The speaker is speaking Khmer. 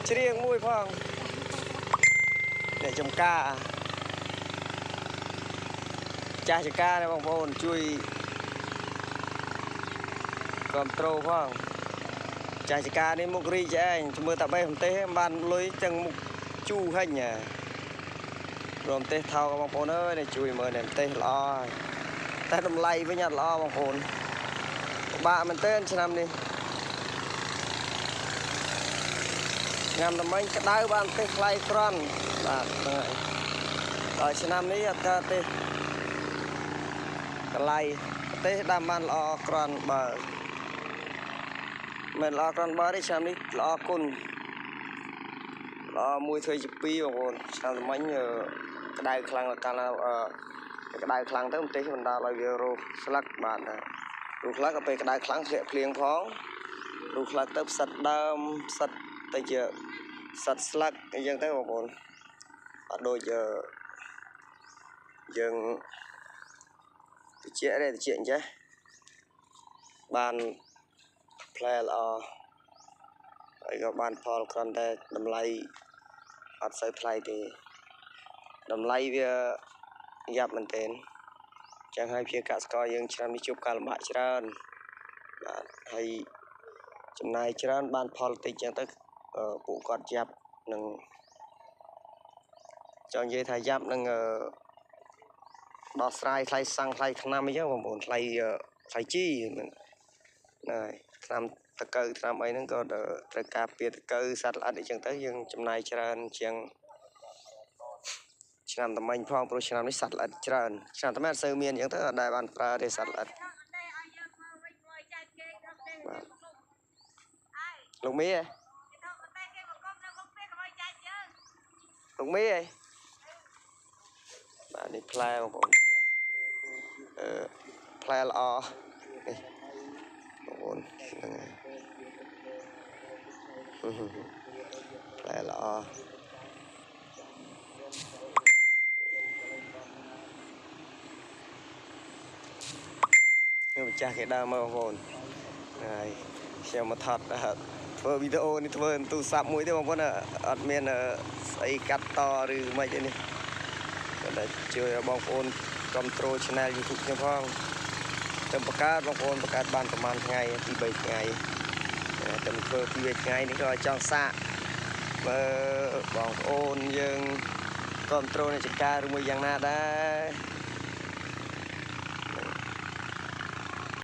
ច្រៀងមួយផងអ្នកចំការចាស់ចការបងប្អូនជួយគ្រប់ត្រូលផងចាស់ចការនេះមុខរីកឯងមើលតាបេះប្រទេសបានលុយទាំងមុខជូហិញរំទេសថោបងប្អូនអើយជួយមើលអ្នកប្រទេសល្អតែតម្លៃវិញអត់ល្អបងប្អូនបាក់មែនទែនឆ្នាំនេះញ៉ាំតែមិញក្តៅបានទេសថ្លៃក្រន់បាទហ្នឹងហើយដល់ឆ្នាំនេះអត់កើតទេតម្លៃទេសដាំបានល្អក្រន់បើមិនល្អក្រន់បើទេឆ្នាំនេះល្អគុណល្អមួយធ្វើជាពីរបងប្អូនឆ្នាំតែមិញក្តៅខ្លាំងកាលណាក្តៅខ្លាំងទៅប្រទេសបណ្ដាលឲ្យវារោគស្លឹកបាទរោគស្លឹកក៏ពេលក្តៅខ្លាំងធ្លាក់ភ្លៀងផងរោគស្លឹកទៅផ្សិតដើមផ្សិតទៅជាផ្សិតស្លឹកអីចឹងទៅបងប្អូនអត់ដូចយើងតិចទេតិចអញ្ចេះបានផ្លែល្អហើយក៏បានផលគ្រាន់តែតម្លៃអត់សូវថ្លៃទេតម្លៃវាយ៉ាប់មែនទែនចឹងហើយជាកសិករយើងឆ្នាំនេះជួបការលំបាកច្រើនបាទហើយចំណាយច្រើនបានផលតិចចឹងទៅពួកគាត់យ៉ាប់នឹងចង់និយាយថាយ៉ាប់នឹងដោះស្រាយថ្លៃសាំងថ្លៃថ្នាំអីចឹងបងប្អូនថ្លៃជីហ្នឹងហើយថ្នាំតកៅថ្នាំអីហ្នឹងក៏ត្រូវការពារតកៅសត្វល្អិតអីចឹងទៅយើងចំណាយច្រើនជាងឆ្នាំតមិញផងព្រោះឆ្នាំនេះសត្វល្អិតច្រើនឆ្នាំតមិញអត់សូវមានអញ្ចឹងទៅអត់ដែលបានប្រើទេសត្វល្អិតបាទលោកមីលោកមីអីបាទនេះផ្លែបងប្អូនផ្លែល្អនេះបងប្អូនហ្នឹងហើយផ្លែល្អនេះម្ចាស់គេដើរមើលបងប្អូនហើយខ្ញុំមកថតធ្វើវីដេអូនេះធ្វើទូរស័ព្ទមួយទេបងប្អូនអត់មានស្អីកាត់តឬមិនអីនេះតែជួយបងប្អូនគ្រប់ត្រូល Channel YouTube ខ្ញុំផងទៅបង្កើតបងប្អូនបង្កើតបានប្រហែលថ្ងៃ2 3ថ្ងៃតែធ្វើ2 3ថ្ងៃនេះក៏ចង់សាកមើលបងប្អូនយើងគ្រប់ត្រូលនៃចការឬមួយយ៉ាងណាដែរ